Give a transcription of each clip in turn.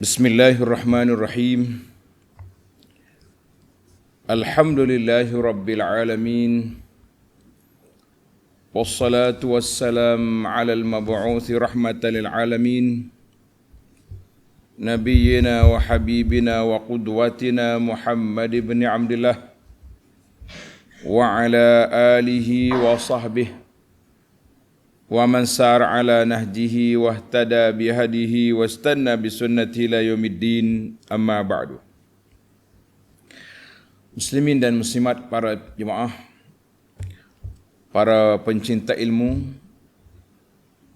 Bismillahirrahmanirrahim. Alhamdulillahi rabbil alamin. Wassalatu wassalam ala al-mab'uthi rahmatan lil alamin. Nabiyyina wa habibina wa qudwatina Muhammad ibn Abdullah wa ala alihi wa sahbihi wa man sar ala nahjihi wa ihtada bihadihi wa istanna bisunnatihi ila yaumiddin, amma ba'du. Muslimin dan muslimat, para jemaah, para pencinta ilmu,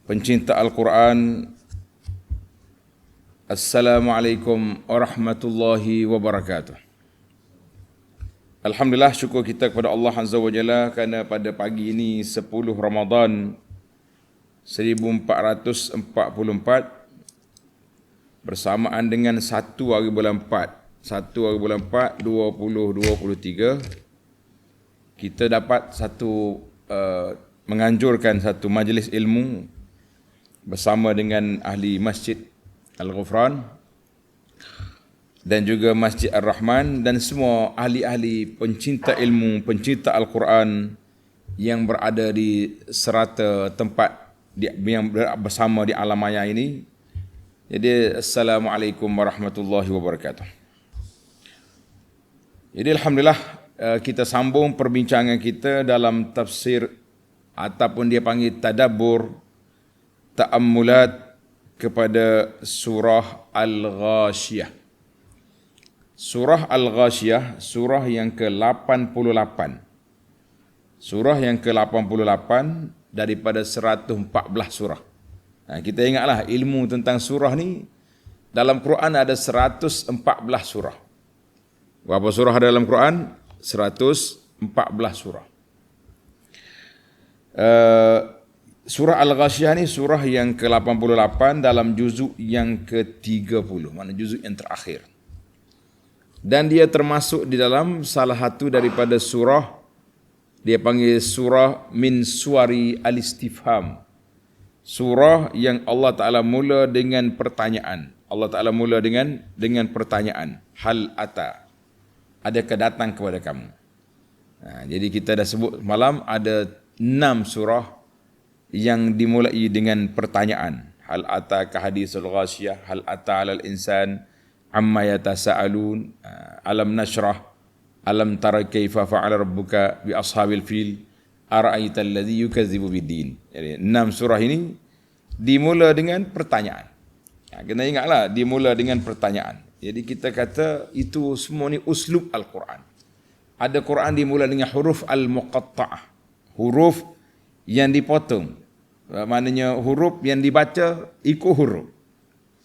pencinta Al-Quran, Assalamualaikum warahmatullahi wabarakatuh. Alhamdulillah, syukur kita kepada Allah Azza wa Jalla kerana pada pagi ini 10 Ramadan 1444 bersamaan dengan 1 hari bulan 4 2023, kita dapat menganjurkan satu majlis ilmu bersama dengan ahli Masjid Al-Ghufran dan juga Masjid Ar-Rahman dan semua ahli-ahli pencinta ilmu, pencinta Al-Quran yang berada di serata tempat yang bersama di alam maya ini. Jadi Assalamualaikum warahmatullahi wabarakatuh. Jadi Alhamdulillah, kita sambung perbincangan kita dalam tafsir ataupun dia panggil tadabbur, ta'ammulat kepada surah Al-Ghashiyah. Surah Al-Ghashiyah, surah yang ke-88. Surah yang ke-88 daripada 114 surah. Kita ingatlah ilmu tentang surah ni, dalam Quran ada 114 surah. Berapa surah ada dalam Quran? 114 surah. Surah Al-Ghashiyah ni surah yang ke-88 dalam juzuk yang ke-30, maknanya juzuk yang terakhir. Dan dia termasuk di dalam salah satu daripada surah, dia panggil surah min suwari al-istifham. Surah yang Allah Ta'ala mula dengan pertanyaan. Allah Ta'ala mula dengan pertanyaan. Hal ata, adakah datang kepada kamu? Jadi kita dah sebut malam ada 6 surah yang dimulai dengan pertanyaan. Hal ata ka hadisul ghashiyah, hal ata alal insan amma yatasaalun, alam nashrah, alam tara kaifa fa'ala rabbuka bi ashabil fil, ara'aita alladhi yukadzibu biddin. Jadi 6 surah ini dimula dengan pertanyaan. Kena ingatlah, dimula dengan pertanyaan. Jadi kita kata itu semua ni uslub Al-Quran. Ada Quran dimula dengan huruf al-muqatta'ah, huruf yang dipotong. Maknanya huruf yang dibaca ikut huruf,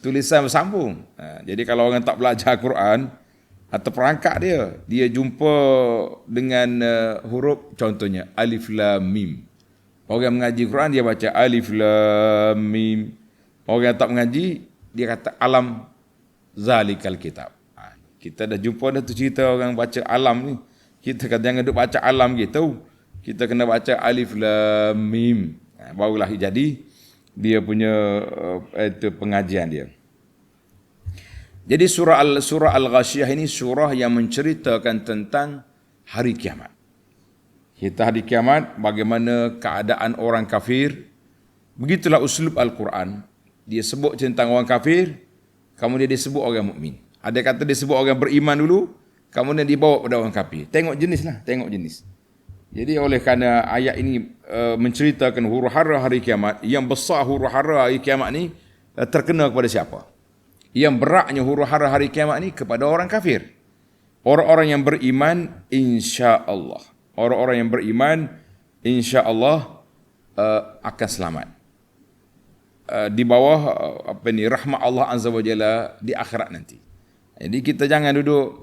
tulisan bersambung. Jadi kalau orang tak belajar Quran atau perangkat dia jumpa dengan huruf, contohnya alif lam mim. Orang mengaji Quran dia baca alif lam mim. Orang tak mengaji dia kata alam zalikal kitab. Kita dah jumpa dah tu cerita orang baca alam ni. Kita kata jangan duk baca alam gitu. Kita kena baca alif lam mim. Barulah jadi dia punya itu pengajian dia. Jadi surah Al-Ghashiyah ini surah yang menceritakan tentang hari kiamat. Kita hari kiamat, bagaimana keadaan orang kafir. Begitulah uslub Al-Quran. Dia sebut tentang orang kafir, kemudian dia sebut orang mukmin. Ada kata dia sebut orang beriman dulu, kemudian dibawa pada orang kafir. Tengok jenis lah, tengok jenis. Jadi oleh kerana ayat ini menceritakan huru-hara hari kiamat, yang besar huru-hara hari kiamat ni terkena kepada siapa? Yang beratnya huru-hara hari kiamat ni kepada orang kafir. Orang-orang yang beriman insya-Allah. Orang-orang yang beriman insya-Allah akan selamat. Di bawah rahmat Allah Azza wa Jalla di akhirat nanti. Jadi kita jangan duduk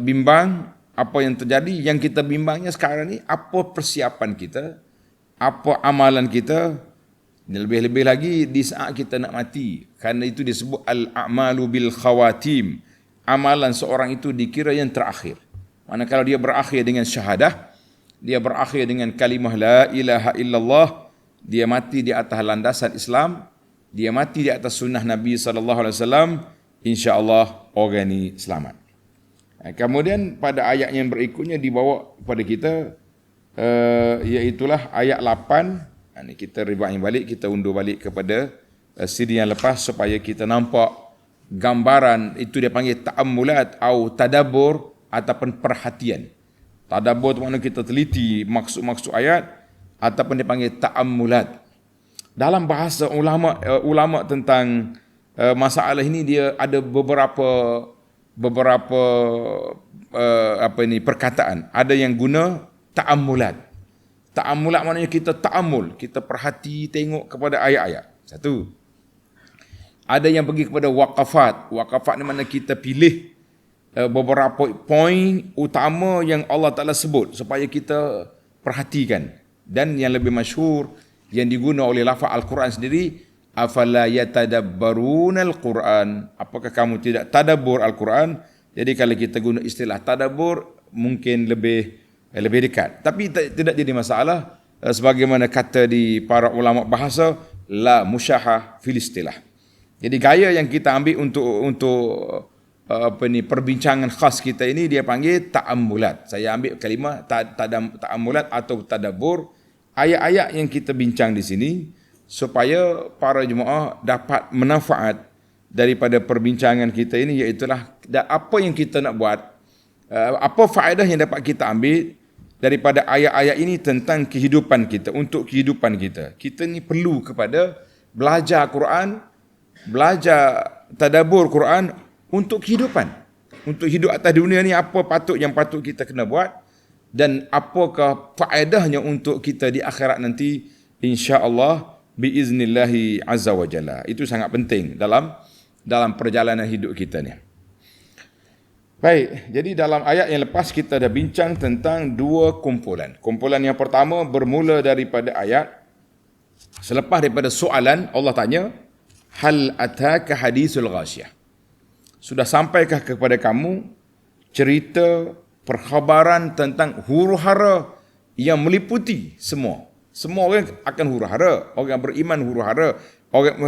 bimbang apa yang terjadi. Yang kita bimbangnya sekarang ni, apa persiapan kita, apa amalan kita. Lebih-lebih lagi di saat kita nak mati. Kerana itu disebut al-a'malu bil khawatim. Amalan seorang itu dikira yang terakhir. Manakala dia berakhir dengan syahadah, dia berakhir dengan kalimah la ilaha illallah, dia mati di atas landasan Islam, dia mati di atas sunnah Nabi SAW, insya-Allah orang ini selamat. Kemudian pada ayat yang berikutnya dibawa kepada kita, iaitulah ayat 8. Ini kita rewind balik, kita undur balik kepada siri yang lepas supaya kita nampak gambaran. Itu dia panggil ta'ammulat atau tadabbur ataupun perhatian. Tadabbur itu maknanya kita teliti maksud-maksud ayat, ataupun dia panggil ta'ammulat. Dalam bahasa ulama tentang masalah ini, dia ada beberapa perkataan. Ada yang guna ta'ammulat. Ta'ammulat maknanya kita ta'ammul, kita perhati tengok kepada ayat-ayat. Satu. Ada yang pergi kepada waqafat. Waqafat ni mana kita pilih beberapa poin utama yang Allah Ta'ala sebut supaya kita perhatikan. Dan yang lebih masyhur yang diguna oleh lafaz Al-Quran sendiri, afala yatadabbaruna al-Quran, apakah kamu tidak tadabbur Al-Quran? Jadi kalau kita guna istilah tadabbur mungkin lebih dekat, tapi tidak jadi masalah. Sebagaimana kata di para ulama bahasa, la musyahah fil istilah. Jadi gaya yang kita ambil untuk perbincangan khas kita ini, dia panggil ta'ammulat. Saya ambil kalimah ta'ammulat atau tadabbur ayat-ayat yang kita bincang di sini, supaya para jemaah dapat manfaat daripada perbincangan kita ini, iaitulah apa yang kita nak buat, apa faedah yang dapat kita ambil daripada ayat-ayat ini tentang kehidupan kita, untuk kehidupan kita. Kita ni perlu kepada belajar Quran, belajar tadabbur Quran untuk kehidupan. Untuk hidup atas dunia ni, apa yang patut kita kena buat, dan apakah faedahnya untuk kita di akhirat nanti, insya-Allah biiznillahi azza wa jalla. Itu sangat penting dalam perjalanan hidup kita ni. Baik, jadi dalam ayat yang lepas kita dah bincang tentang dua kumpulan. Kumpulan yang pertama bermula daripada ayat, selepas daripada soalan, Allah tanya, hal ataka hadisul ghasyiah. Sudah sampaikah kepada kamu cerita perkhabaran tentang huru-hara yang meliputi semua. Semua orang akan huru-hara, orang beriman huru-hara,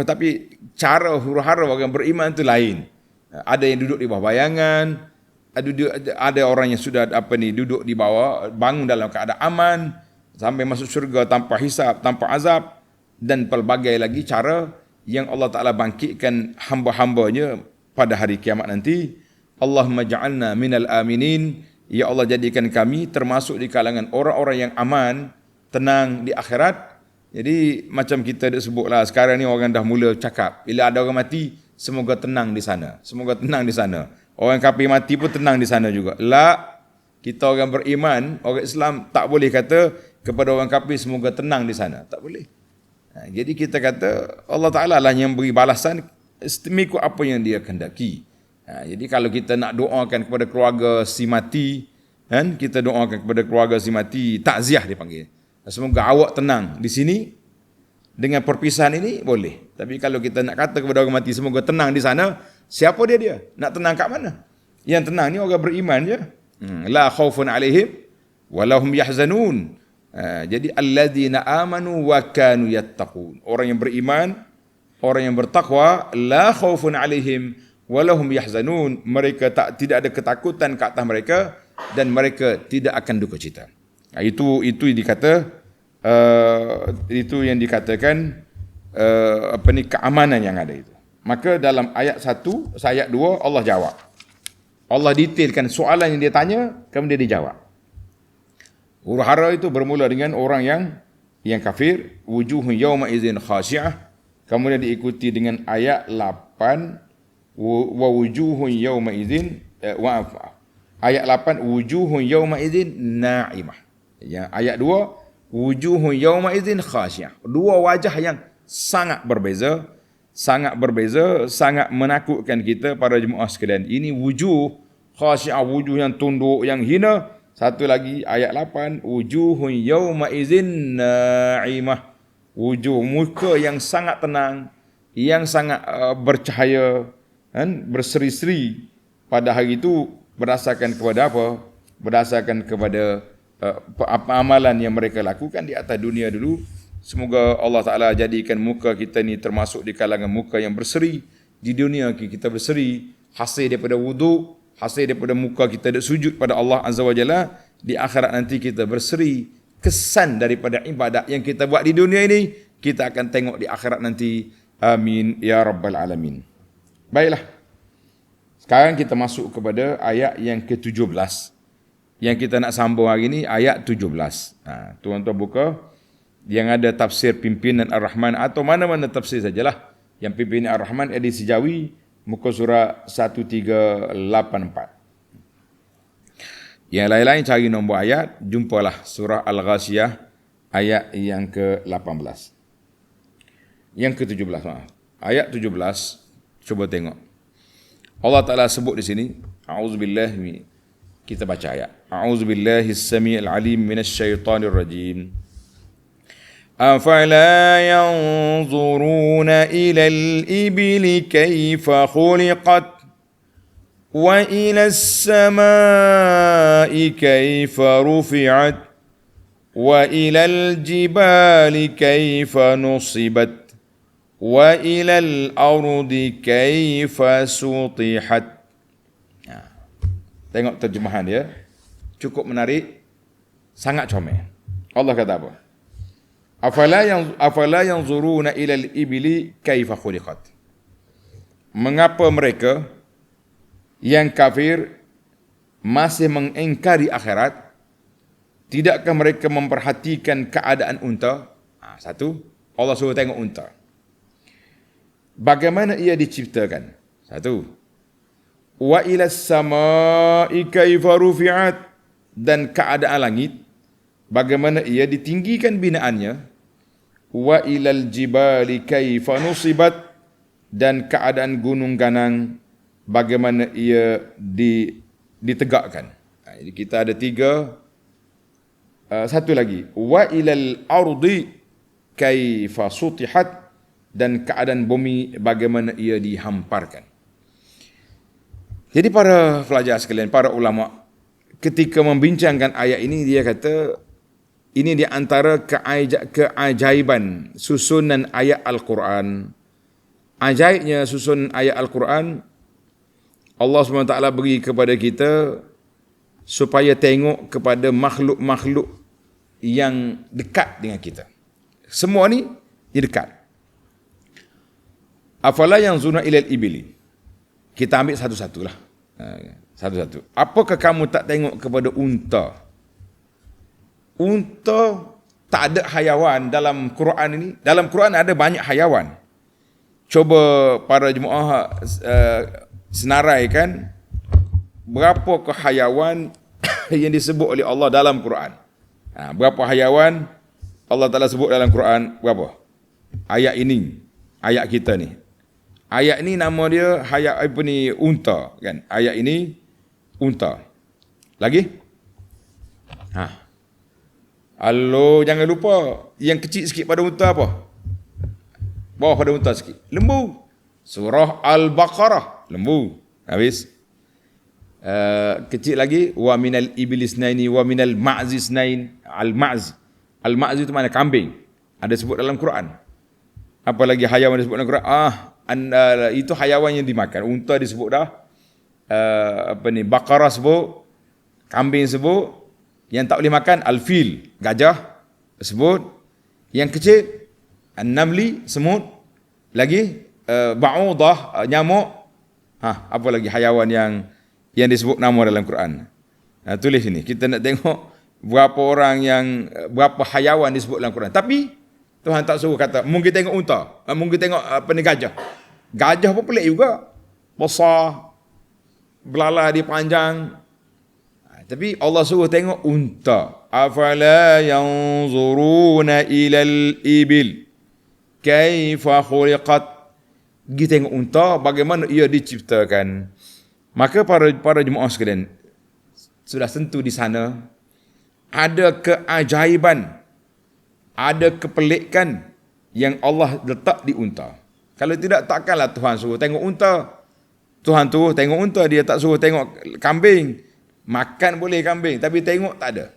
tapi cara huru-hara orang beriman itu lain. Ada yang duduk di bawah bayangan, ada orang yang sudah duduk di bawah, bangun dalam keadaan aman, sampai masuk syurga tanpa hisab, tanpa azab, dan pelbagai lagi cara yang Allah Ta'ala bangkitkan hamba-hambanya pada hari kiamat nanti. Allahumma ja'alna minal aminin. Ya Allah, jadikan kami termasuk di kalangan orang-orang yang aman, tenang di akhirat. Jadi macam kita dah sebutlah, sekarang ni orang dah mula cakap, bila ada orang mati, semoga tenang di sana. Semoga tenang di sana. Orang kafir mati pun tenang di sana juga. La, kita orang beriman, orang Islam tak boleh kata kepada orang kafir semoga tenang di sana. Tak boleh. Jadi kita kata Allah Ta'ala lah yang beri balasan mengikut apa yang dia kehendaki. Jadi kalau kita nak doakan kepada keluarga si mati, kan, kita doakan kepada keluarga si mati, takziah dipanggil. Semoga awak tenang di sini dengan perpisahan ini, boleh. Tapi kalau kita nak kata kepada orang mati semoga tenang di sana, siapa dia? Nak tenang kat mana? Yang tenang ni orang beriman je. La khaufun alaihim walahum yahzanun. Jadi alladzina amanu wa kanu yattaqun. Orang yang beriman, orang yang bertakwa, la khaufun alaihim walahum yahzanun. Mereka tidak ada ketakutan ke atas mereka, dan mereka tidak akan duka cita. Itu yang dikatakan keamanan yang ada itu. Maka dalam ayat 1, ayat 2 Allah jawab. Allah detailkan soalan yang dia tanya, kemudian dia jawab. Huru-hara itu bermula dengan orang yang kafir, wujuhun yawma idzin khasyiah. Kemudian diikuti dengan ayat 8, wa wujuhun yawma idzin ayat 8, wujuhun yawma idzin na'imah. Ya, ayat 2, wujuhun yawma idzin khasyiah. Dua wajah yang sangat berbeza, sangat menakutkan kita para jemaah sekalian. Ini wujuh khasyiah, wujuh yang tunduk, yang hina. Satu lagi ayat 8, wujuhun yawma idzin na'imah. Wujuh, muka yang sangat tenang, yang sangat bercahaya, kan, berseri-seri pada hari itu, berdasarkan kepada apa? Berdasarkan kepada amalan yang mereka lakukan di atas dunia dulu, Semoga Allah Ta'ala jadikan muka kita ni termasuk di kalangan muka yang berseri. Di dunia kita berseri, hasil daripada wuduk, hasil daripada muka kita ada sujud pada Allah Azza wa Jalla. Di akhirat nanti kita berseri, kesan daripada ibadat yang kita buat di dunia ini, kita akan tengok di akhirat nanti. Amin ya rabbal alamin. Baiklah. Sekarang kita masuk kepada ayat yang ke-17. Yang kita nak sambung hari ini ayat 17. Tuan-tuan buka yang ada tafsir pimpinan Ar-Rahman atau mana-mana tafsir sajalah. Yang pimpinan Ar-Rahman ada Sejawi, muka surat 1384. Yang lain-lain cari nombor ayat, jumpalah surah Al-Ghashiyah ayat yang ke-18. Yang ke-17. Ayat 17, cuba tengok. Allah Ta'ala sebut di sini, A'udzubillahi, kita baca ayat. A'udzubillahi as-sami'il 'alim minasyaitonir rajim. Afala yanzuruna ilal ibili kaifa khuliqat wa ilas samai kaifa rufi'at wa ilal jibali kaifa nusibat wa ilal ardi kaifa sutihat. Tengok terjemahan dia, cukup menarik, sangat comel. Allah kata apa? Afala yanzuruna ilal ibili kaifa khuliqat. Mengapa mereka yang kafir masih mengingkari akhirat? Tidakkah mereka memperhatikan keadaan unta? Satu, Allah suruh tengok unta. Bagaimana ia diciptakan? Satu. Wa ilas samai kaifa rufi'at, dan keadaan langit bagaimana ia ditinggikan binaannya. Wa ilal jibali kaifa nusibat, dan keadaan gunung ganang bagaimana ia ditegakkan. Jadi kita ada tiga. Satu lagi, wa ilal ardi kaifa sutihat, dan keadaan bumi bagaimana ia dihamparkan. Jadi para pelajar sekalian, para ulama ketika membincangkan ayat ini, dia kata ini di antara keajaiban susunan ayat Al-Quran. Ajaibnya susunan ayat Al-Quran, Allah SWT beri kepada kita supaya tengok kepada makhluk-makhluk yang dekat dengan kita. Semua ni dia dekat. Afala yanzuruna ilal ibili. Kita ambil satu-satulah. Satu-satu. Apakah kamu tak tengok kepada unta? Unta tak ada hayawan dalam Quran ini. Dalam Quran ada banyak hayawan. Coba para jemaah senaraikan berapa hayawan yang disebut oleh Allah dalam Quran. Berapa hayawan Allah Ta'ala sebut dalam Quran? Berapa? Ayat ini, ayat kita ni. Ayat ni nama dia unta kan. Ayat ini unta. Lagi? Halo, jangan lupa yang kecil sikit pada unta apa? Bawah pada unta sikit. Lembu. Surah Al-Baqarah, lembu. Habis. Kecil lagi, wa minal iblis naini wa minal ma'zis nain. Al-ma'z. Al-ma'z itu mana? Kambing. Ada sebut dalam Quran. Apa lagi hayawan disebut dalam Quran? Itu hayawan yang dimakan. Unta disebut dah. Baqarah sebut. Kambing sebut. Yang tak boleh makan, al-fil, gajah sebut. Yang kecil, an-namli, semut. Lagi, ba'udah, nyamuk. Apa lagi hayawan yang disebut nama dalam Quran? Tulis sini. Kita nak tengok berapa hayawan disebut dalam Quran. Tapi Tuhan tak suruh kata, mungkin tengok unta, mungkin tengok gajah. Gajah pun pelik juga. Besar, belalai dia panjang. Tapi Allah suruh tengok unta. Afala yanzuruna ilal ibil kaifa khuliqat. Pergi tengok unta, bagaimana ia diciptakan. Maka para jemaah sekalian, sudah tentu di sana ada keajaiban, ada kepelikan yang Allah letak di unta. Kalau tidak, takkanlah Tuhan suruh tengok unta. Tuhan tu tengok unta, dia tak suruh tengok kambing. Makan boleh kambing, tapi tengok tak ada.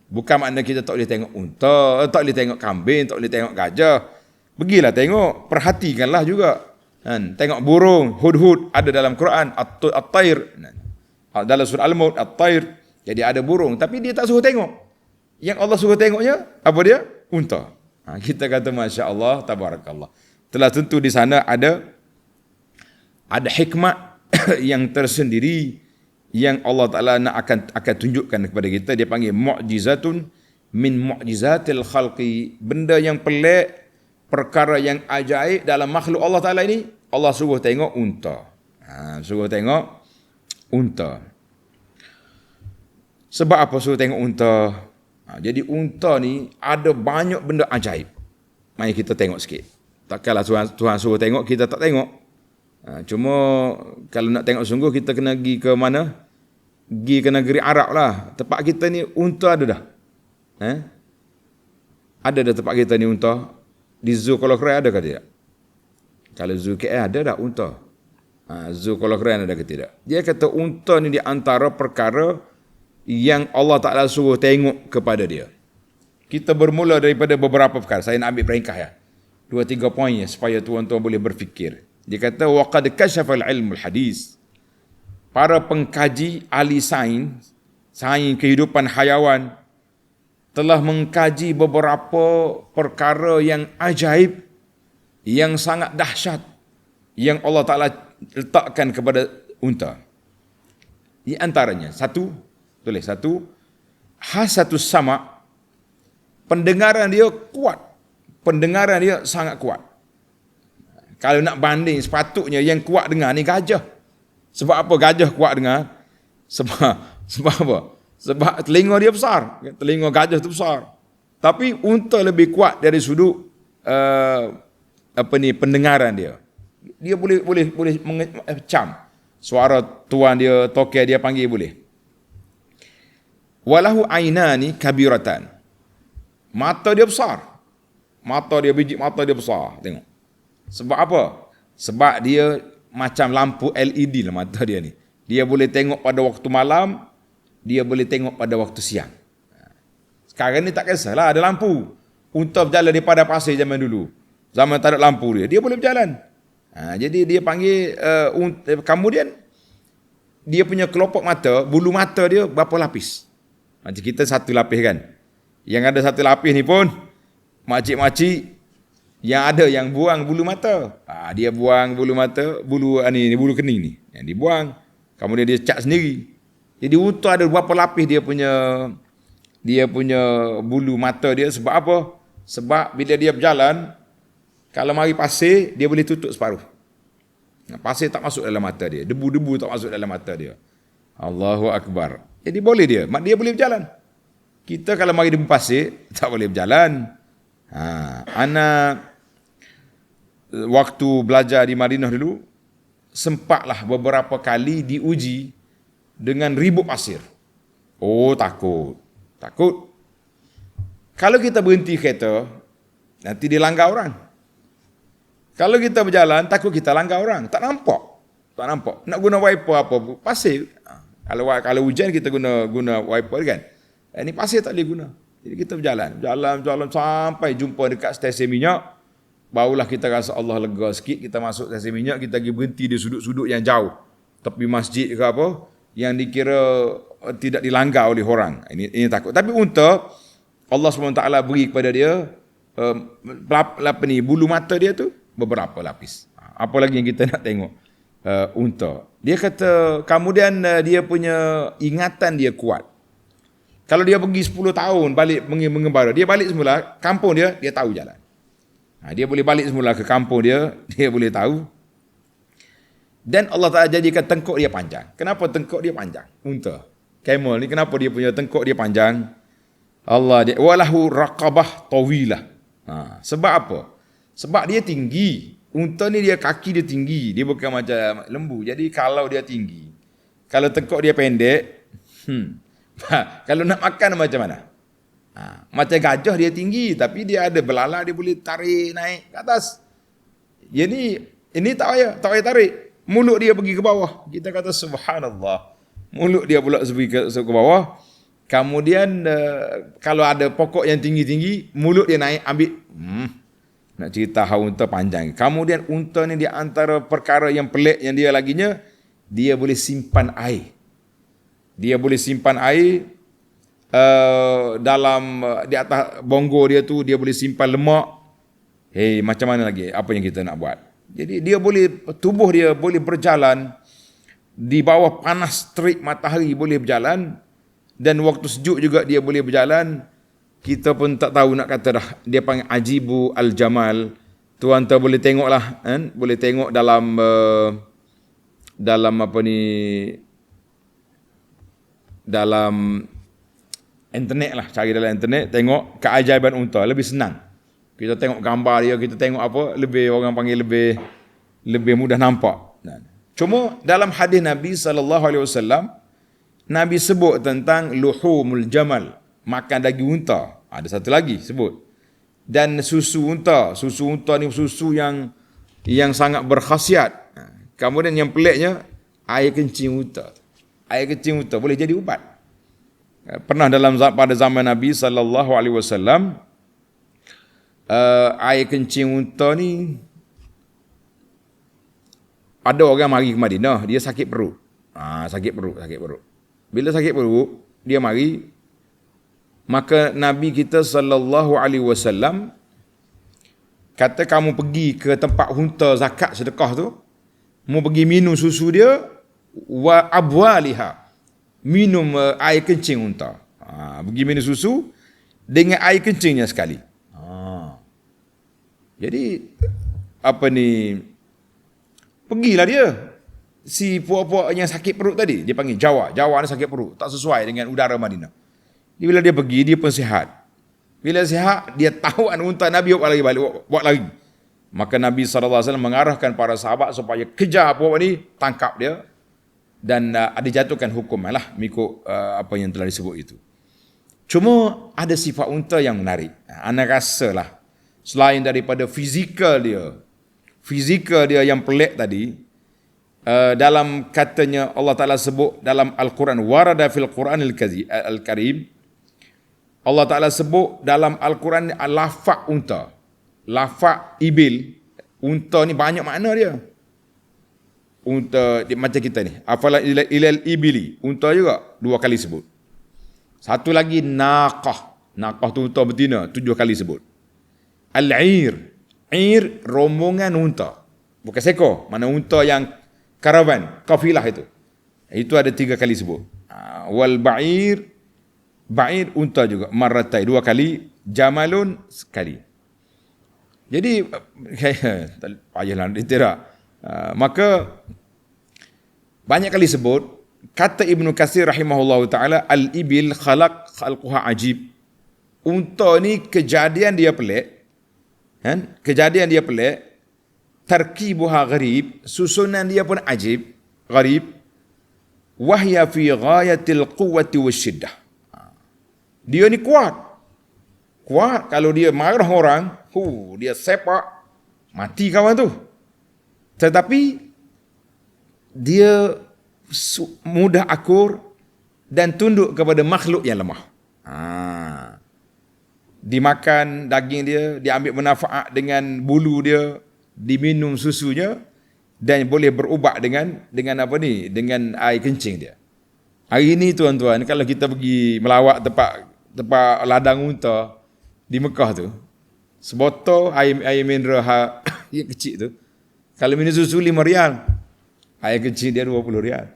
Bukan makna kita tak boleh tengok unta, tak boleh tengok kambing, tak boleh tengok gajah. Pergilah tengok, perhatikanlah juga. Kan? Tengok burung, hudhud ada dalam Quran, at-tair. Dalam surah Al-Maut, at-tair. Jadi ada burung, tapi dia tak suruh tengok. Yang Allah suruh tengoknya, apa dia? Unta. Kita kata Masya Allah, tabarakallah. Telah tentu di sana ada hikmat yang tersendiri yang Allah Ta'ala akan tunjukkan kepada kita. Dia panggil mu'jizatun min mu'jizatil khalqi. Benda yang pelik, perkara yang ajaib dalam makhluk Allah Ta'ala ini, Allah suruh tengok unta. Suruh tengok unta. Sebab apa suruh tengok unta? Jadi unta ni ada banyak benda ajaib. Mari kita tengok sikit. Takkanlah Tuhan suruh tengok, kita tak tengok. Cuma kalau nak tengok sungguh, kita kena pergi ke mana? Pergi ke negeri Arab lah. Tempat kita ni unta ada dah. Ada dah tempat kita ni unta. Di Zoo Kuala Krai ada ke tidak? Kalau Zoo KL ada dah unta. Zoo Kuala Krai ada ke tidak? Dia kata unta ni di antara perkara yang Allah Ta'ala suruh tengok kepada dia. Kita bermula daripada beberapa perkara. Saya nak ambil peringkah ya. 2-3 poinnya supaya tuan-tuan boleh berfikir. Dia kata waqad kashafal ilmul hadis. Para pengkaji ahli sains kehidupan hayawan telah mengkaji beberapa perkara yang ajaib, yang sangat dahsyat, yang Allah Ta'ala letakkan kepada unta. Di antaranya, satu, hasatus sama', pendengaran dia kuat. Pendengaran dia sangat kuat. Kalau nak banding, sepatutnya yang kuat dengar ni gajah. Sebab apa gajah kuat dengar? Sebab apa? Sebab telinga dia besar. Telinga gajah tu besar. Tapi unta lebih kuat dari sudut pendengaran dia. Dia boleh mengecam. Suara tuan dia, tokai dia panggil boleh. Walahu ainani kabiratan. Mata dia besar. Biji mata dia besar. Tengok. Sebab apa? Sebab dia macam lampu LED lah mata dia ni. Dia boleh tengok pada waktu malam, dia boleh tengok pada waktu siang. Sekarang ni tak kisahlah ada lampu. Unta berjalan di padang pasir zaman dulu. Zaman tak ada lampu dia boleh berjalan. Jadi dia panggil kemudian dia punya kelopak mata, bulu mata dia berapa lapis? Macam kita satu lapis kan. Yang ada satu lapis ni pun makcik-makcik yang ada yang buang bulu mata. Dia buang bulu mata, bulu kening ni. Yang dibuang, kemudian dia cat sendiri. Jadi unta ada berapa lapis dia punya bulu mata dia. Sebab apa? Sebab bila dia berjalan, kalau mari pasir, dia boleh tutup separuh. Pasir tak masuk dalam mata dia. Debu-debu tak masuk dalam mata dia. Allahu Akbar. Jadi boleh dia boleh berjalan. Kita kalau mari debu pasir, tak boleh berjalan. Anak waktu belajar di Madinah dulu, sempatlah beberapa kali diuji dengan ribut pasir. Takut. Kalau kita berhenti kereta, nanti dia langgar orang. Kalau kita berjalan, takut kita langgar orang. Tak nampak. Nak guna wiper apa? Pasir. Kalau hujan kita guna wiper kan. Ini pasir tak boleh guna. Jadi kita berjalan sampai jumpa dekat stesen minyak. Barulah kita rasa Allah lega sikit. Kita masuk stesen minyak, kita pergi berhenti di sudut-sudut yang jauh. Tepi masjid ke apa, yang dikira tidak dilanggar oleh orang. Ini takut. Tapi unta, Allah SWT beri kepada dia bulu mata dia tu beberapa lapis. Apa lagi yang kita nak tengok? Unta. Dia kata kemudian dia punya ingatan dia kuat. Kalau dia pergi 10 tahun balik mengembara, dia balik semula kampung dia tahu jalan. Dia boleh balik semula ke kampung dia boleh tahu. Dan Allah Ta'ala jadikan tengkuk dia panjang. Kenapa tengkuk dia panjang? Unta. Camel ni kenapa dia punya tengkuk dia panjang? Walahu raqabah tawilah. Sebab apa? Sebab dia tinggi. Unta ni dia kaki dia tinggi. Dia bukan macam lembu. Jadi kalau dia tinggi, kalau tengkuk dia pendek, kalau nak makan macam mana? Macam gajah dia tinggi, tapi dia ada belalak, dia boleh tarik naik ke atas. Ini tak payah tarik. Mulut dia pergi ke bawah. Kita kata subhanallah. Mulut dia pula pergi ke bawah. Kemudian kalau ada pokok yang tinggi-tinggi, mulut dia naik ambil. Nak cerita hal unta panjang. Kemudian unta ni di antara perkara yang pelik yang dia laginya, dia boleh simpan air. Dia boleh simpan air dalam di atas bonggol dia tu, dia boleh simpan lemak. Macam mana lagi apa yang kita nak buat? Jadi dia boleh, tubuh dia boleh berjalan di bawah panas terik matahari, boleh berjalan, dan waktu sejuk juga dia boleh berjalan. Kita pun tak tahu nak kata dah, dia panggil ajibu al-jamal. Tuan tak boleh tengoklah, kan? Boleh tengok dalam dalam internet lah, cari dalam internet, tengok keajaiban unta, lebih senang. Kita tengok gambar dia, kita tengok apa, lebih orang panggil lebih mudah nampak. Cuma dalam hadis Nabi SAW, Nabi sebut tentang luhumul jamal, makan daging unta. Ada satu lagi sebut. Dan susu unta ni susu yang sangat berkhasiat. Kemudian yang peliknya, air kencing unta. Air kencing unta boleh jadi ubat. Pernah pada zaman Nabi SAW, air kencing unta ni, ada orang mari ke Madinah, dia sakit perut. Sakit perut. Bila sakit perut, dia mari, maka Nabi kita SAW kata, kamu pergi ke tempat unta zakat sedekah tu, mau pergi minum susu dia, wa abwaliha, minum air kencing unta. Pergi minum susu dengan air kencingnya sekali. Jadi pergilah dia, si puak-puak yang sakit perut tadi, dia panggil Jawa ni sakit perut, tak sesuai dengan udara Madinah. Bila dia pergi, dia pun sihat. Bila sihat, dia tahu unta Nabi buat lagi. Maka Nabi SAW mengarahkan para sahabat supaya kejar puak ni, tangkap dia, dan dijatuhkan hukum lah, mengikut apa yang telah disebut itu. Cuma ada sifat unta yang menarik. Ana rasalah, selain daripada fizikal dia yang pelik tadi, dalam katanya Allah Ta'ala sebut dalam Al-Quran, warada fil Quranil Karim, Allah Ta'ala sebut dalam Al-Quran lafaz unta, lafaz ibil. Unta ni banyak makna dia. Unta macam kita ni, afala ilal ibili, unta juga 2 kali sebut. Satu lagi naqah tu unta betina, 7 kali sebut. Al-ir, rombongan unta, bukan seekor, mana unta yang karavan, kafilah itu ada 3 kali sebut. Wal ba'ir unta juga, marratai 2 kali, jamalun sekali. Jadi payahlah ditirak. Maka banyak kali sebut. Kata Ibnu Katsir rahimahullah ta'ala, al-ibil khalquha ajib. Unta ni kejadian dia pelik, kan? Kejadian dia pelik, tarkibuha gharib, susunan dia pun ajib, gharib, wahya fi ghayatil quwwati wasyiddah. Dia ni kuat kalau dia marah orang, dia sepak mati kawan tu. Tetapi dia mudah akur dan tunduk kepada makhluk yang lemah. Dimakan daging dia, diambil manfaat dengan bulu dia, diminum susunya, dan boleh berubat dengan dengan air kencing dia. Hari ini tuan-tuan, kalau kita pergi melawat tempat ladang unta di Mekah tu, sebotol air mineral yang kecil tu, kalau minum susu 5 rial, air kencing dia 20 rial.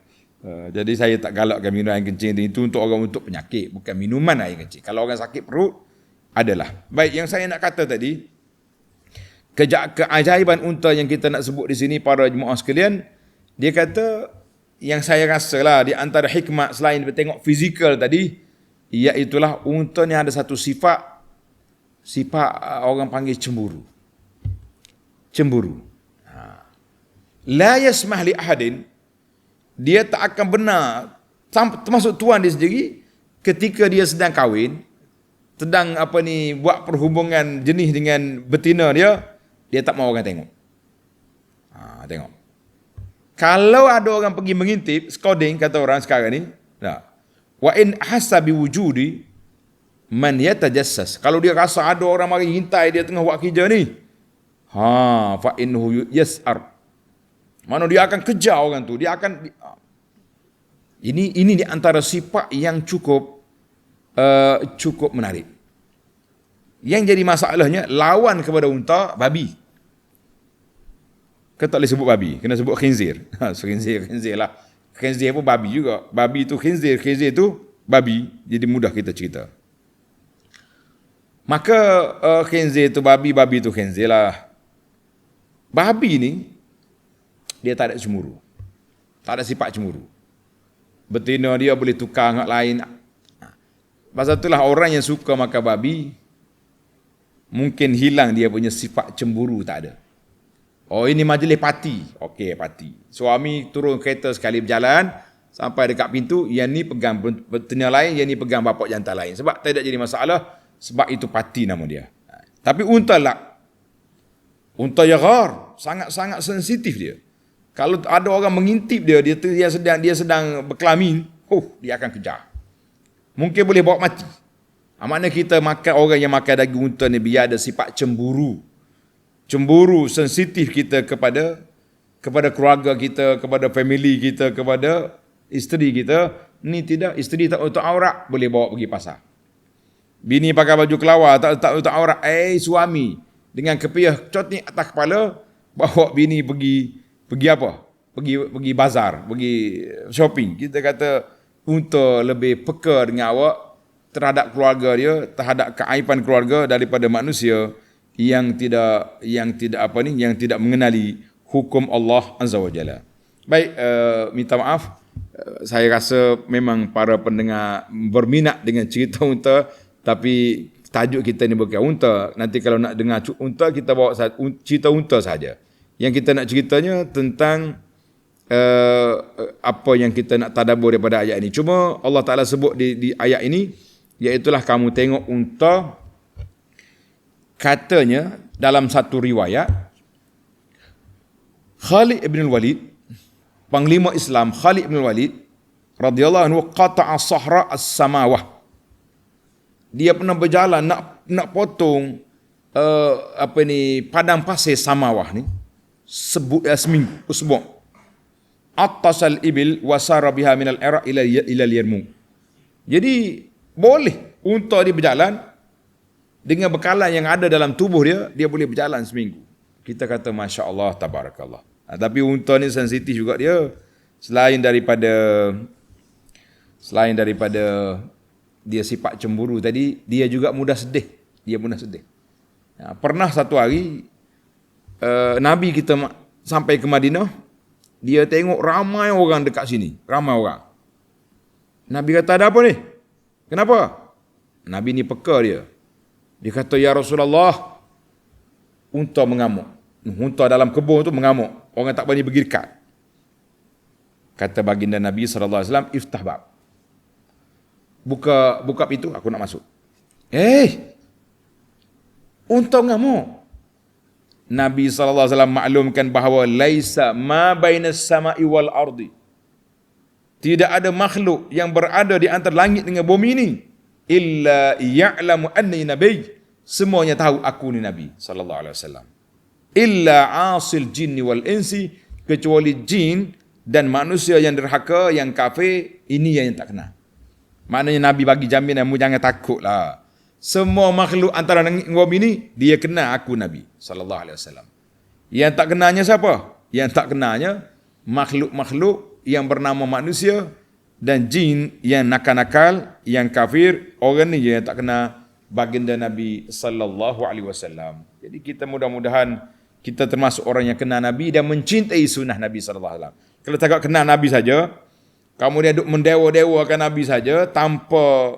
Jadi saya tak galakkan minum air kencing itu untuk orang untuk penyakit, bukan minuman air kencing. Kalau orang sakit perut, adalah. Baik, yang saya nak kata tadi, keajaiban unta yang kita nak sebut di sini para jemaah sekalian, dia kata, yang saya rasalah di antara hikmat selain tengok fizikal tadi, iaitulah unta ni ada satu sifat orang panggil cemburu. La yasmah li ahadin, dia tak akan benar, termasuk tuan dia sendiri, ketika dia sedang kahwin, sedang buat perhubungan jenis dengan betina dia tak mahu orang tengok. Tengok. Kalau ada orang pergi mengintip, scouting kata orang sekarang ni, Wa in hasa biwujudi man yatajassas. Kalau dia rasa ada orang mari hintai dia tengah buat kerja ni, fa innahu yas'ar. Mana dia akan kejar orang tu, dia akan ini di antara sifat yang cukup menarik. Yang jadi masalahnya lawan kepada unta babi. Kita tak boleh sebut babi, kena sebut khinzir. Khinzir lah. Khinzir pun babi juga. Babi tu khinzir tu babi. Jadi mudah kita cerita. Maka khinzir tu babi tu khinzir lah. Babi ni dia tak ada cemburu. Tak ada sifat cemburu. Betina dia boleh tukar dengan lain. Pasal itulah orang yang suka makan babi mungkin hilang dia punya sifat cemburu, tak ada. Oh, ini majlis parti. Okey, parti. Suami turun kereta sekali berjalan sampai dekat pintu, yang ni pegang betina lain, yang ni pegang bapak jantan lain. Sebab tidak jadi masalah, sebab itu parti nama dia. Tapi unta lah. Unta yaghar, sangat-sangat sensitif dia. Kalau ada orang mengintip dia sedang berkelamin, dia akan kejar. Mungkin boleh bawa mati. Maknanya kita makan orang yang makan daging unta ni biar ada sifat cemburu. Cemburu sensitif kita kepada keluarga kita, kepada family kita, kepada isteri kita. Ni tidak, isteri tak tutup aurat, boleh bawa pergi pasar. Bini pakai baju kelawar, tak tutup aurat, suami dengan kepiah cotnik atas kepala, bawa bini pergi apa? Pergi bazar, pergi shopping. Kita kata unta lebih peka dengan awak terhadap keluarga dia, terhadap keaiban keluarga daripada manusia yang tidak mengenali hukum Allah Azza wa Jalla. Baik, minta maaf, saya rasa memang para pendengar berminat dengan cerita unta, tapi tajuk kita ni bukan unta. Nanti kalau nak dengar unta, kita bawa cerita unta saja. Yang kita nak ceritanya tentang apa yang kita nak tadabbur daripada ayat ini. Cuma Allah Ta'ala sebut di ayat ini, iaitulah kamu tengok unta. Katanya dalam satu riwayat, Khalid ibn Walid, panglima Islam Khalid ibn Walid radhiyallahu anhu, qata'a sahra as-samawah. Dia pernah berjalan nak potong padang pasir Samawah ni seminggu, usbu'. Attasal ibil wasara biha minal Iraq ila al-Yarmouk. Jadi boleh unta dia berjalan dengan bekalan yang ada dalam tubuh dia boleh berjalan seminggu. Kita kata Masya Allah, Tabarakallah. Tapi unta ni sensitif juga dia. Selain daripada dia sifat cemburu tadi, dia juga mudah sedih. Pernah satu hari, Nabi kita sampai ke Madinah, dia tengok ramai orang dekat sini. Ramai orang. Nabi kata, ada apa ni? Kenapa? Nabi ni peka dia. Dia kata, ya Rasulullah, unta mengamuk. Unta dalam kebun tu mengamuk. Orang tak berani pergi dekat. Kata baginda Nabi SAW, iftah bab. Buka pintu, aku nak masuk. Unta mengamuk. Nabi SAW maklumkan bahawa laisa ma bainas sama'i wal ardi. Tidak ada makhluk yang berada di antara langit dengan bumi ini illa ya'lamu anni nabiy, semuanya tahu aku ni nabi sallallahu alaihi wasallam. Illa asil jinni wal insi, kecuali jin dan manusia yang derhaka, yang kafir, ini yang tak kena. Maknanya Nabi bagi jaminan, mu jangan takutlah. Semua makhluk antara langit dan bumi ini dia kena aku nabi sallallahu alaihi wasallam. Yang tak kenanya siapa? Yang tak kenanya makhluk-makhluk yang bernama manusia dan jin yang nakal-nakal, yang kafir, orang ni yang tak kena baginda Nabi sallallahu alaihi wasallam. Jadi kita mudah-mudahan kita termasuk orang yang kenal Nabi dan mencintai sunnah Nabi sallallahu alaihi wasallam. Kalau tak kenal Nabi saja, kamu dia duk mendewa-dewakan Nabi saja tanpa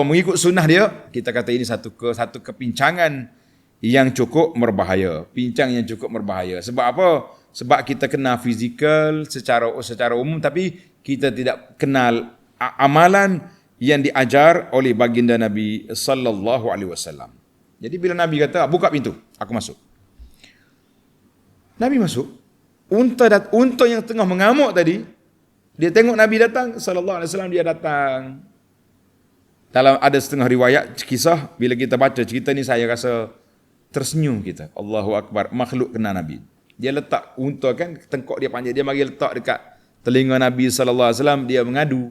mengikut sunnah dia, kita kata ini satu kepincangan yang cukup berbahaya. Pincang yang cukup berbahaya. Sebab apa? Sebab kita kenal fizikal secara umum, tapi kita tidak kenal amalan yang diajar oleh baginda Nabi sallallahu alaihi wasallam. Jadi bila Nabi kata, buka pintu, aku masuk. Nabi masuk. Unta yang tengah mengamuk tadi Dia tengok Nabi datang, sallallahu alaihi wasallam, dia datang. Dalam ada setengah riwayat kisah, bila kita baca cerita ni saya rasa tersenyum kita. Allahu Akbar, makhluk kenal Nabi. Dia letak unta kan, tengkok dia panjang, dia mari letak dekat telinga Nabi sallallahu alaihi wasallam, dia mengadu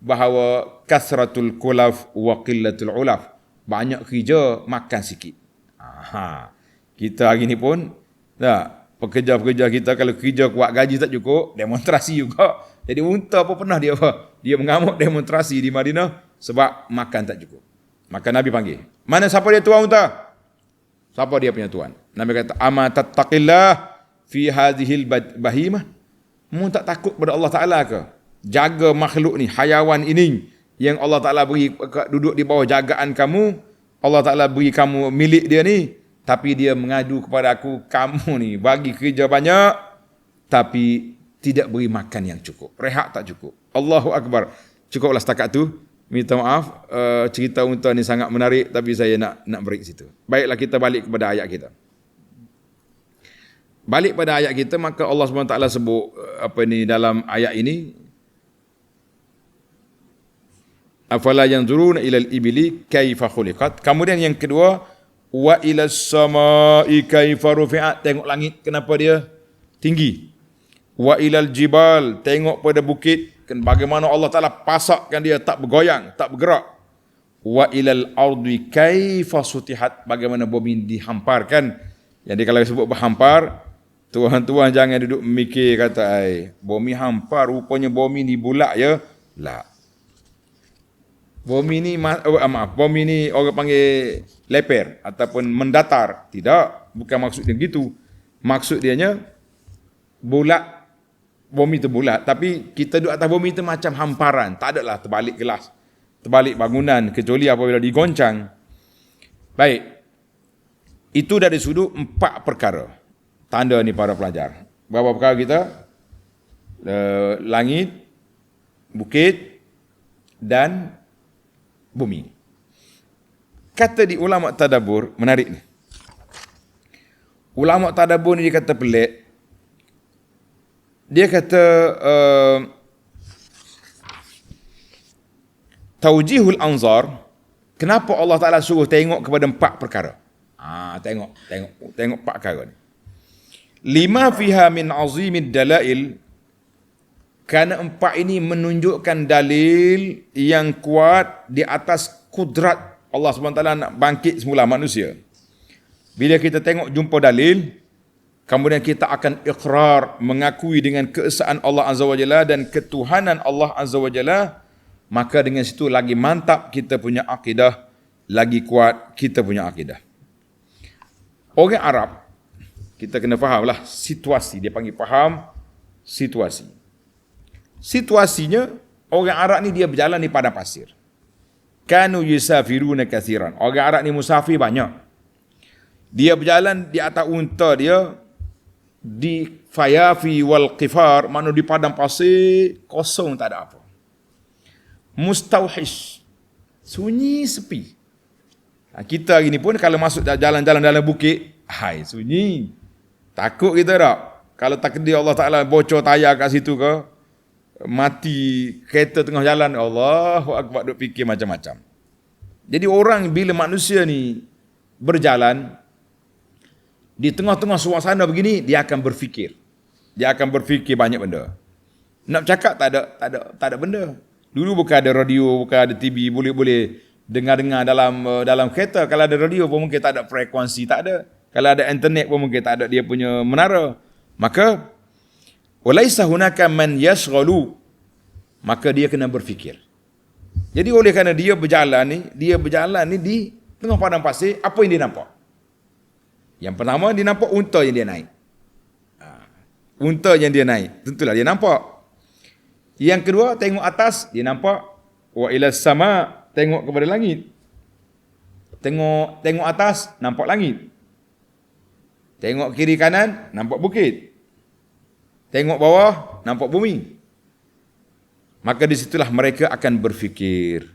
bahawa kasratul kulaf wa qillatul ulaf. Banyak kerja, makan sikit. Kita hari ni pun, pekerja-pekerja kita kalau kerja kuat gaji tak cukup, demonstrasi juga. Jadi unta pun pernah dia mengamuk demonstrasi di Madinah sebab makan tak cukup. Maka Nabi panggil, mana siapa dia tuan unta? Siapa dia punya tuan? Nabi kata, ama tattaqillah fi hadhil bahimah. Mu tak takut pada Allah Ta'ala ke? Jaga makhluk ni, hayawan ini yang Allah Ta'ala beri duduk di bawah jagaan kamu. Allah Ta'ala beri kamu milik dia ni. Tapi dia mengadu kepada aku, kamu ni bagi kerja banyak tapi tidak beri makan yang cukup. Rehat tak cukup. Allahu Akbar. Cukuplah setakat tu. Minta maaf, cerita unta ni sangat menarik tapi saya nak break situ. Baiklah, kita balik kepada ayat kita. Balik pada ayat kita, maka Allah SWT sebut dalam ayat ini, afala yanzuruna ilal ibili kaifa khuliqat. Kemudian yang kedua, wa ilas samai kaifa rufi'at. Tengok langit, kenapa dia tinggi. Wa ilal jibal, tengok pada bukit, bagaimana Allah Ta'ala pasakkan dia tak bergoyang, tak bergerak. Wa ilal ardi kaifa sutihat, bagaimana bumi dihamparkan. Jadi kalau sebut berhampar, tuan-tuan jangan duduk mikir kata, bumi hampar, rupanya bumi ni bulat ya. La. Bumi ni, bumi ni orang panggil leper ataupun mendatar. Tidak, bukan maksud dia gitu. Maksud dianya bulat, bumi tu bulat, tapi kita duduk atas bumi tu macam hamparan. Tak adalah terbalik gelas, terbalik bangunan, kecuali apabila digoncang. Baik, itu dari sudut 4 perkara. Tanda ni para pelajar. Berapa perkara kita? Langit, bukit dan bumi. Kata di ulama tadabbur, menarik ni. Ulama tadabbur ni dia kata pelik. Dia kata taujihul anzar, kenapa Allah Ta'ala suruh tengok kepada 4 perkara? Tengok 4 perkara ni. Lima fiha min azimid dalail, kerana 4 ini menunjukkan dalil yang kuat di atas kudrat Allah SWT nak bangkit semula manusia. Bila kita tengok jumpa dalil, kemudian kita akan iqrar, mengakui dengan keesaan Allah Azza wa Jalla dan ketuhanan Allah Azza wa Jalla, maka dengan situ lagi mantap kita punya akidah, lagi kuat kita punya akidah. Orang Arab, kita kena fahamlah situasi, dia panggil faham situasi. Situasinya, orang Arab ni dia berjalan di padang pasir. Kanu yusafiruna katsiran. Orang Arab ni musafir banyak. Dia berjalan di atas unta dia, di fayafi wal qifar, mana di padang pasir, kosong, tak ada apa. Mustauhish, sunyi sepi. Kita hari ni pun kalau masuk jalan-jalan dalam bukit, sunyi. Takut kita tak? Kalau takdir Allah Ta'ala bocor tayar kat situ ke, mati kereta tengah jalan, Allahu Akbar, duk fikir macam-macam. Jadi orang bila manusia ni berjalan di tengah-tengah suasana begini, dia akan berfikir. Dia akan berfikir banyak benda. Nak cakap tak ada benda. Dulu bukan ada radio, bukan ada TV, boleh dengar-dengar dalam kereta. Kalau ada radio pun mungkin tak ada frekuensi, tak ada. Kalau ada internet pun mungkin tak ada dia punya menara. Maka walaisa hunaka man yashghalu, maka dia kena berfikir. Jadi oleh kerana dia berjalan ni di tengah padang pasir, apa yang dia nampak? Yang pertama, dia nampak unta yang dia naik. Unta yang dia naik, tentulah dia nampak. Yang kedua, tengok atas, dia nampak. Wa ilas sama, tengok kepada langit. Tengok atas, nampak langit. Tengok kiri kanan, nampak bukit. Tengok bawah, nampak bumi. Maka di situlah mereka akan berfikir.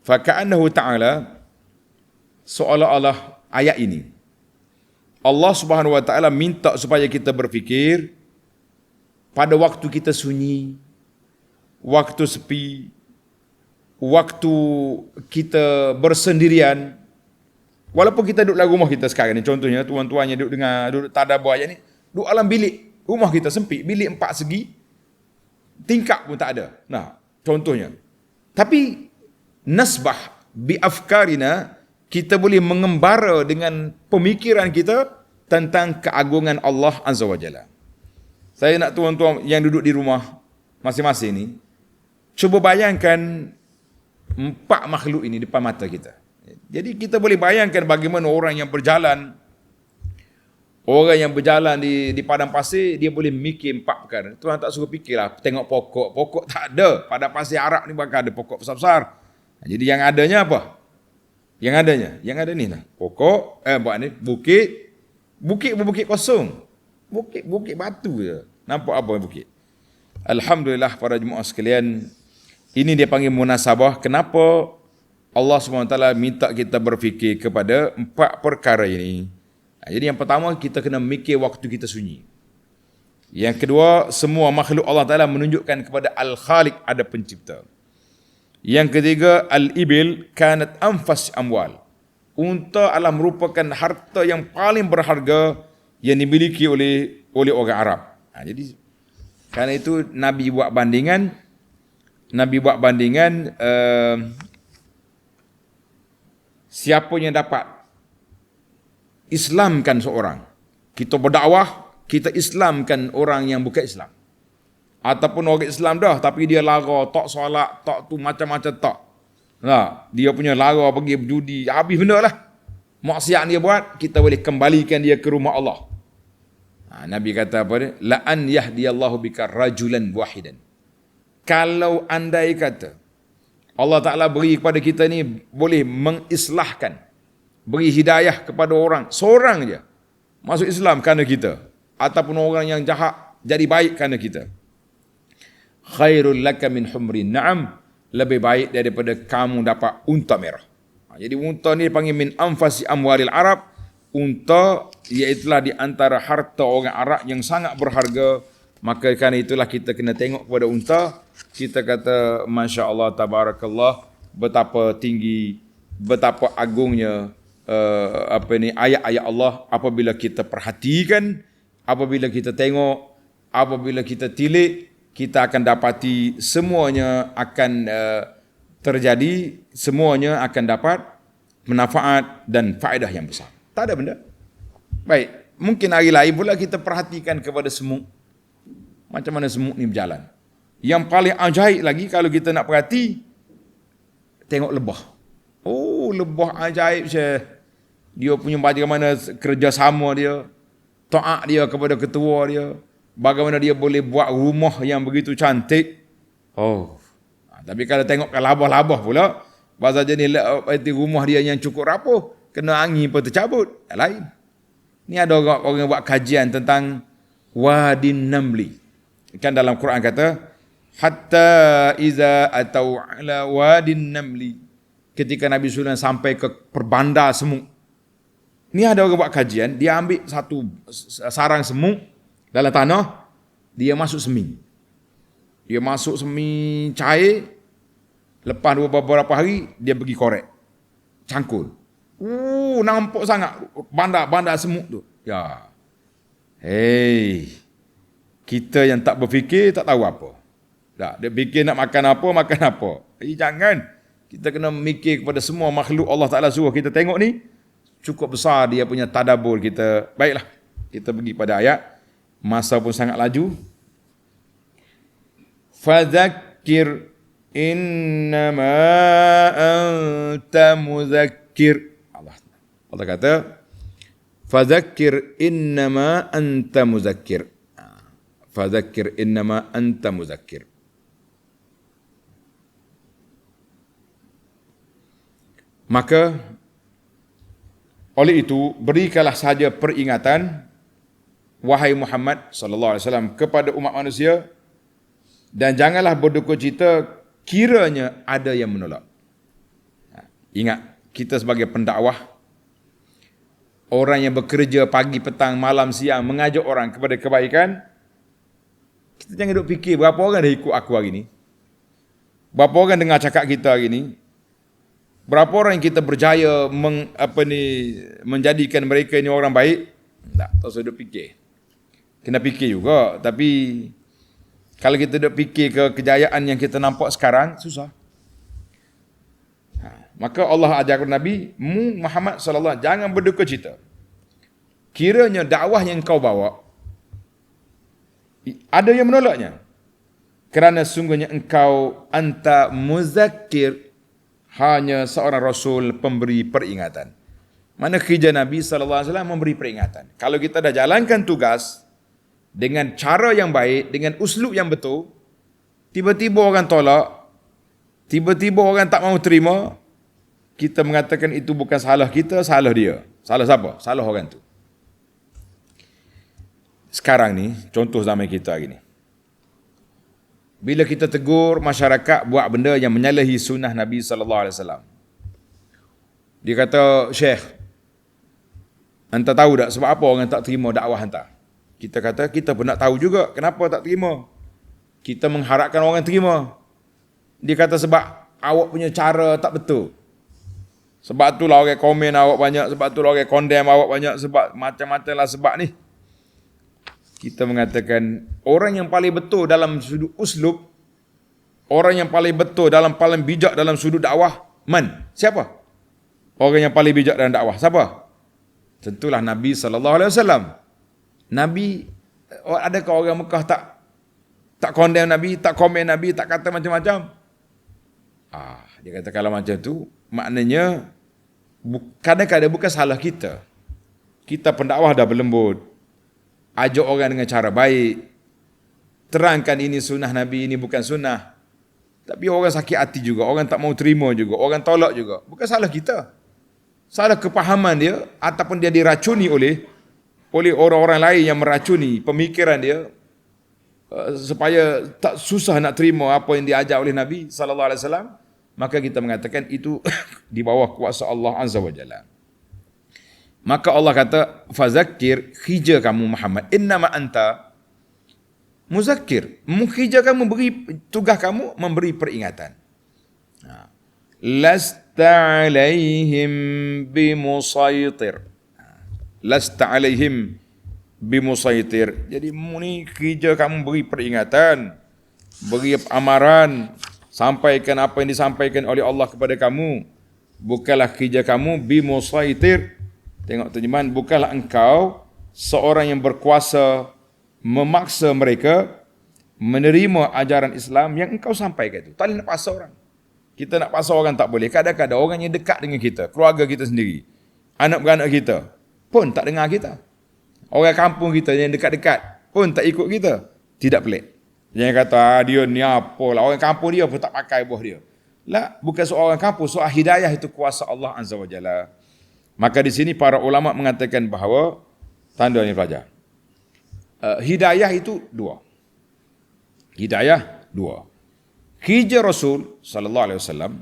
Faka'annahu ta'ala, seolah-olah ayat ini, Allah Subhanahu wa ta'ala minta supaya kita berfikir pada waktu kita sunyi, waktu sepi, waktu kita bersendirian, walaupun kita duduk dalam rumah kita sekarang ni, contohnya tuan-tuannya duduk tadabbur ayat ni, duduk alam bilik, rumah kita sempit, bilik 4 segi, tingkap pun tak ada. Nah, contohnya. Tapi nasbah bi afkarina, kita boleh mengembara dengan pemikiran kita tentang keagungan Allah Azza wa Jalla. Saya nak tuan-tuan yang duduk di rumah masing-masing ni, cuba bayangkan 4 makhluk ini depan mata kita. Jadi kita boleh bayangkan bagaimana orang yang berjalan di padang pasir, dia boleh mikir 4 perkara. Tuan tak suruh fikirlah, tengok pokok tak ada. Padang pasir Arab ni bakal ada pokok besar-besar. Jadi yang adanya apa? Yang ada ni lah. Pokok, buat ni, bukit kosong. Bukit batu je. Nampak apa bukit? Alhamdulillah para jemaah sekalian, ini dia panggil munasabah. Kenapa Allah SWT minta kita berfikir kepada 4 perkara ini? Jadi yang pertama, kita kena mikir waktu kita sunyi. Yang kedua, semua makhluk Allah Ta'ala menunjukkan kepada Al-Khaliq, ada pencipta. Yang ketiga, al-ibil kanat anfas amwal. Unta adalah merupakan harta yang paling berharga yang dimiliki oleh orang Arab. Jadi kerana itu Nabi buat bandingan siapa yang dapat Islamkan seorang. Kita berdakwah, kita Islamkan orang yang bukan Islam. Ataupun orang Islam dah, tapi dia lara, tak solat, tak tu macam-macam tak. Nah, dia punya lara pergi berjudi, habis benda lah. Maksiat dia buat, kita boleh kembalikan dia ke rumah Allah. Nabi kata apa dia? La an yahdiyallahu bika rajulan wahidan. Kalau andai kata Allah Ta'ala beri kepada kita ni, boleh mengislahkan, beri hidayah kepada orang, seorang je masuk Islam kerana kita, ataupun orang yang jahat jadi baik kerana kita, khairul laka min humrin na'am, lebih baik daripada kamu dapat unta merah. Jadi unta ni dipanggil min anfasi amwalil Arab. Unta iaitulah di antara harta orang Arab yang sangat berharga. Maka kerana itulah kita kena tengok kepada unta. Kita kata Masya Allah, Tabarakallah, betapa tinggi, betapa agungnya ayat-ayat Allah. Apabila kita perhatikan, apabila kita tengok, apabila kita tilik, kita akan dapati semuanya akan terjadi, semuanya akan dapat manfaat dan faedah yang besar. Tak ada benda. Baik, mungkin hari lain pula kita perhatikan kepada semut. Macam mana semut ni berjalan. Yang paling ajaib lagi kalau kita nak perhati, tengok lebah. Oh, lebah ajaib je. Dia punya bagaimana kerjasama dia, taat dia kepada ketua dia, bagaimana dia boleh buat rumah yang begitu cantik. Oh, tapi kalau tengok labah-labah pula, pasal jenis rumah dia yang cukup rapuh, kena angin pun tercabut. Lain. Ni ada orang buat kajian tentang Wadin Namli. Kan dalam Quran kata, hatta iza atau ala Wadin Namli. Ketika Nabi SAW sampai ke perbandar semut. Ni ada orang buat kajian, dia ambil satu sarang semut dalam tanah, dia masuk seming. Dia masuk seming cair, lepas beberapa hari, dia pergi korek. Cangkul. Nampak sangat bandar semut tu. Ya. Hey. Kita yang tak berfikir, tak tahu apa. Tak, dia fikir nak makan apa. Jangan. Kita kena mikir kepada semua makhluk Allah Ta'ala suruh kita tengok ni. Cukup besar dia punya tadabbur kita. Baiklah. Kita pergi pada ayat. Masa pun sangat laju. Fadzakir innama anta muzakkir. Allah kata, fadzakir innama anta muzakkir. Fadzakir innama anta muzakkir. Maka oleh itu berikanlah saja peringatan, wahai Muhammad sallallahu alaihi wasallam, kepada umat manusia, dan janganlah berduka cita kiranya ada yang menolak. Ingat, kita sebagai pendakwah, orang yang bekerja pagi, petang, malam, siang mengajak orang kepada kebaikan, Kita jangan duk fikir berapa orang dah ikut aku hari ni. Berapa orang dengar cakap kita hari ni. Berapa orang yang kita berjaya menjadikan mereka ini orang baik. Tak usah duk fikir. Kena fikir juga. Tapi kalau kita duk fikir ke kejayaan yang kita nampak sekarang, susah. Maka Allah ajarkan Nabi Muhammad SAW, jangan berduka cita. Kiranya dakwah yang kau bawa, ada yang menolaknya. Kerana sungguhnya engkau anta muzakkir, hanya seorang Rasul pemberi peringatan. Mana kerja Nabi SAW memberi peringatan. Kalau kita dah jalankan tugas dengan cara yang baik, dengan uslub yang betul, tiba-tiba orang tolak, tiba-tiba orang tak mau terima, kita mengatakan itu bukan salah kita, salah dia. Salah siapa? Salah orang tu. Sekarang ni, contoh zaman kita hari ni. Bila kita tegur masyarakat buat benda yang menyalahi sunnah Nabi SAW. Dia kata, Syekh, anda tahu tak sebab apa orang tak terima dakwah anda? Kita kata, kita pun nak tahu juga kenapa tak terima. Kita mengharapkan orang terima. Dia kata sebab awak punya cara tak betul. Sebab itulah orang komen awak banyak, sebab itulah orang condemn awak banyak, sebab macam-macam lah sebab ni. Kita mengatakan, orang yang paling betul dalam sudut uslub, orang yang paling betul paling bijak dalam sudut dakwah, siapa? Orang yang paling bijak dalam dakwah, siapa? Tentulah Nabi SAW. Nabi, adakah orang Mekah tak condemn Nabi, tak komen Nabi, tak kata macam-macam? Dia kata kalau macam tu, maknanya kadang-kadang bukan salah kita. Kita pendakwah dah berlembut, ajak orang dengan cara baik, terangkan ini sunnah Nabi, ini bukan sunnah. Tapi orang sakit hati juga, orang tak mau terima juga, orang tolak juga. Bukan salah kita. Salah kepahaman dia, ataupun dia diracuni oleh orang-orang lain yang meracuni pemikiran dia, supaya tak susah nak terima apa yang diajar oleh Nabi SAW. Maka kita mengatakan itu di bawah kuasa Allah Azza wa Jalla. Maka Allah kata, fazakir, khija kamu Muhammad, innama anta muzakkir. Khija kamu, beri tugas kamu memberi peringatan. Lasta alaihim bimusaitir. Lasta alaihim bimusaitir. Jadi ni kerja kamu beri peringatan, beri amaran, sampaikan apa yang disampaikan oleh Allah kepada kamu. Bukanlah kerja kamu bimusaitir. Tengok terjemahan, bukanlah engkau seorang yang berkuasa memaksa mereka menerima ajaran Islam yang engkau sampaikan itu. Tak boleh nak paksa orang. Kita nak paksa orang tak boleh. Kadang-kadang orang yang dekat dengan kita, keluarga kita sendiri, anak-beranak kita pun tak dengar kita. Orang kampung kita yang dekat-dekat pun tak ikut kita. Tidak pelik. Jangan kata, dia ni apalah. Orang kampung dia pun tak pakai buah dia. Lah, bukan soal orang kampung, soal hidayah itu kuasa Allah Azza wa Jalla. Maka di sini para ulama mengatakan bahawa, tanda ni pelajar, hidayah itu dua. Hidayah dua. Kerja Rasul sallallahu alaihi wasallam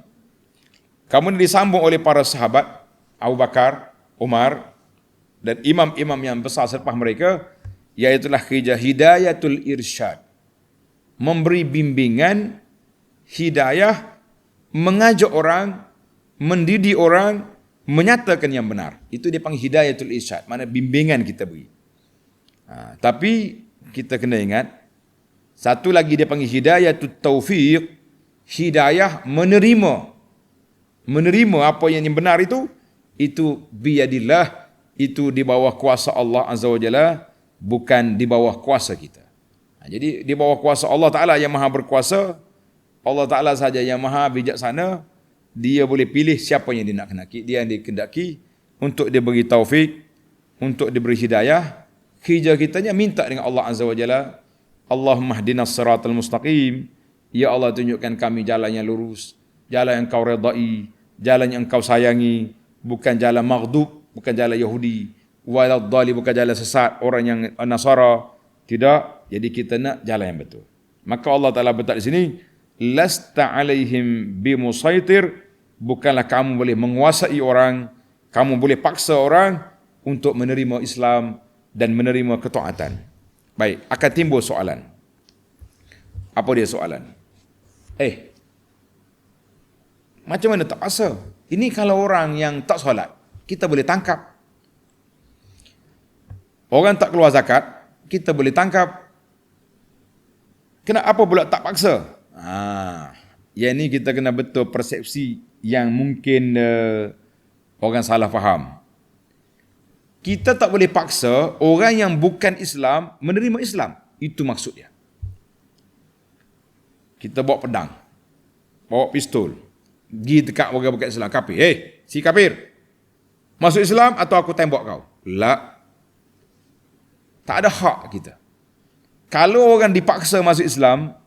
kemudian disambung oleh para sahabat Abu Bakar, Umar dan imam-imam yang besar selepas mereka, iaitulah kerja hidayatul irsyad. Memberi bimbingan, hidayah, mengajak orang, mendidik orang, menyatakan yang benar. Itu dipanggil hidayatul irsyad, mana bimbingan kita beri. Tapi kita kena ingat, satu lagi dia panggil hidayatul taufiq, hidayah menerima apa yang benar itu biyadillah, itu di bawah kuasa Allah Azza wa Jalla, bukan di bawah kuasa kita. Jadi di bawah kuasa Allah Ta'ala yang maha berkuasa, Allah Ta'ala saja yang maha bijaksana, dia boleh pilih siapa yang dia nak kendaki, dia yang dikendaki untuk dia beri taufik, untuk diberi hidayah. Kerja kitanya minta dengan Allah Azza wa Jalla, Allahumma hdinas siratal mustaqim, ya Allah tunjukkan kami jalan yang lurus, jalan yang kau redai, jalan yang kau sayangi, bukan jalan maghdub, bukan jalan Yahudi, waladdali, bukan jalan sesat orang yang Nasara. Tidak, jadi kita nak jalan yang betul. Maka Allah Ta'ala berkata di sini, lasta alaihim bimusaitir, bukanlah kamu boleh menguasai orang, kamu boleh paksa orang untuk menerima Islam dan menerima ketaatan. Baik, akan timbul soalan. Apa dia soalan? Macam mana tak paksa? Ini kalau orang yang tak solat, kita boleh tangkap. Orang tak keluar zakat, kita boleh tangkap. Kenapa pula tak paksa? Yang ni kita kena betul persepsi yang mungkin orang salah faham. Kita tak boleh paksa orang yang bukan Islam menerima Islam. Itu maksudnya. Kita bawa pedang, bawa pistol, pergi dekat orang bukan Islam, kafir. Si kafir, masuk Islam atau aku tembak kau? La. Tak ada hak kita. Kalau orang dipaksa masuk Islam,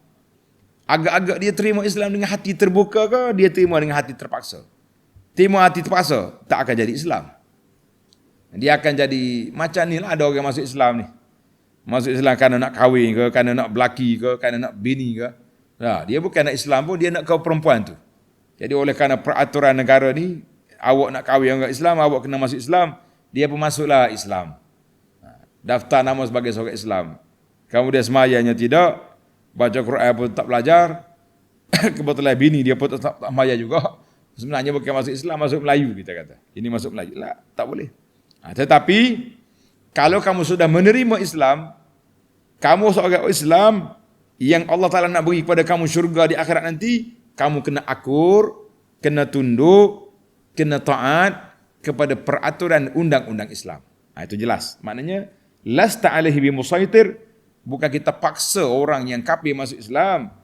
agak-agak dia terima Islam dengan hati terbuka ke, dia terima dengan hati terpaksa? Terima hati terpaksa, tak akan jadi Islam. Dia akan jadi macam ni lah, ada orang masuk Islam ni. Masuk Islam kerana nak kahwin ke, kerana nak belaki ke, kerana nak bini ke. Dia bukan nak Islam pun, dia nak kau perempuan tu. Jadi oleh kerana peraturan negara ni, awak nak kahwin dengan Islam, awak kena masuk Islam, dia pun masuklah Islam. Daftar nama sebagai seorang Islam. Kemudian semayanya tidak, baca Quran pun tak belajar, kebetulan bini dia pun tak semaya juga. Sebenarnya bukan masuk Islam, masuk Melayu kita kata. Ini masuk Melayu. Lah, tak boleh. Tetapi, kalau kamu sudah menerima Islam, kamu seorang Islam yang Allah Ta'ala nak beri kepada kamu syurga di akhirat nanti, kamu kena akur, kena tunduk, kena taat kepada peraturan undang-undang Islam. Itu jelas. Maknanya, lasta alaihi bimusaitir, bukan kita paksa orang yang kafir masuk Islam,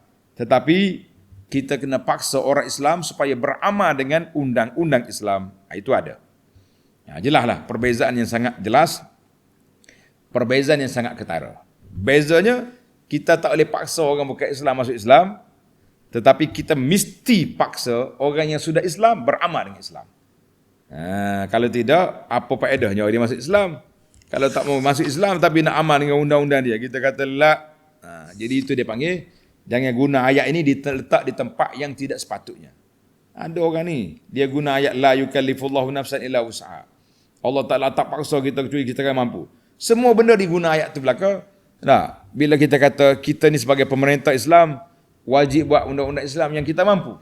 tetapi kita kena paksa orang Islam supaya beramal dengan undang-undang Islam. Itu ada. Jelaslah perbezaan yang sangat jelas, perbezaan yang sangat ketara. Bezanya, kita tak boleh paksa orang bukan Islam masuk Islam, tetapi kita mesti paksa orang yang sudah Islam beramal dengan Islam. Kalau tidak, apa faedahnya dia masuk Islam? Kalau tak mau masuk Islam tapi nak amal dengan undang-undang dia, kita kata la. Jadi itu dia panggil, jangan guna ayat ini diletak di tempat yang tidak sepatutnya. Ada orang ni, dia guna ayat la yukallifullahu nafsan illa wus'aha. Allah Ta'ala tak paksa kita kecuali kita kan mampu. Semua benda diguna ayat tu belaka. Bila kita kata kita ni sebagai pemerintah Islam, wajib buat undang-undang Islam yang kita mampu.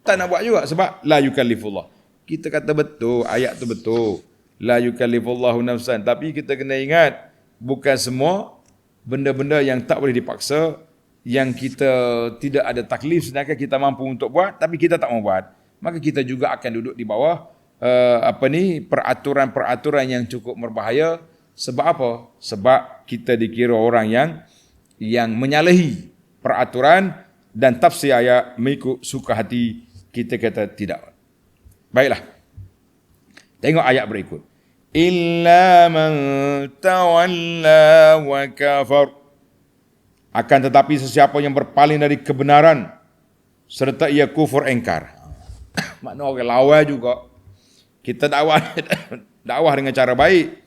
Tak nak buat juga sebab la yukallifullah. Kita kata betul, ayat tu betul. La yukallifullahu nafsan. Tapi kita kena ingat, bukan semua benda-benda yang tak boleh dipaksa, yang kita tidak ada taklif, sedangkan kita mampu untuk buat, tapi kita tak mau buat, maka kita juga akan duduk di bawah peraturan-peraturan yang cukup berbahaya. Sebab apa? Sebab kita dikira orang yang menyalahi peraturan dan tafsir ayat mengikut suka hati, kita kata tidak. Baiklah. Tengok ayat berikut. Illa man tawalla wa kafar. Akan tetapi sesiapa yang berpaling dari kebenaran serta ia kufur engkar. Makna orang lawan juga. Kita dakwah dengan cara baik,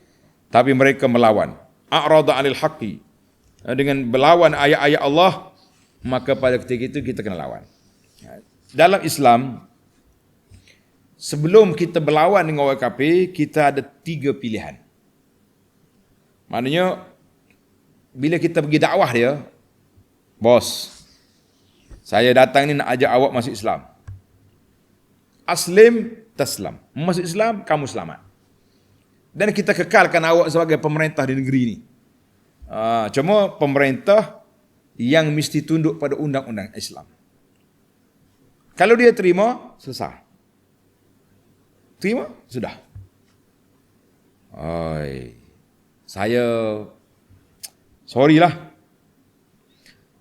tapi mereka melawan. A'rada 'anil haqqi. Dengan melawan ayat-ayat Allah, maka pada ketika itu kita kena lawan. Dalam Islam, sebelum kita berlawan dengan orang kafir, kita ada 3 pilihan. Maknanya, bila kita pergi dakwah dia, bos, saya datang ni nak ajak awak masuk Islam. Aslim, taslam. Masuk Islam, kamu selamat. Dan kita kekalkan awak sebagai pemerintah di negeri ni. Cuma pemerintah yang mesti tunduk pada undang-undang Islam. Kalau dia terima, selesai. Terima? Sudah. Saya sorry lah.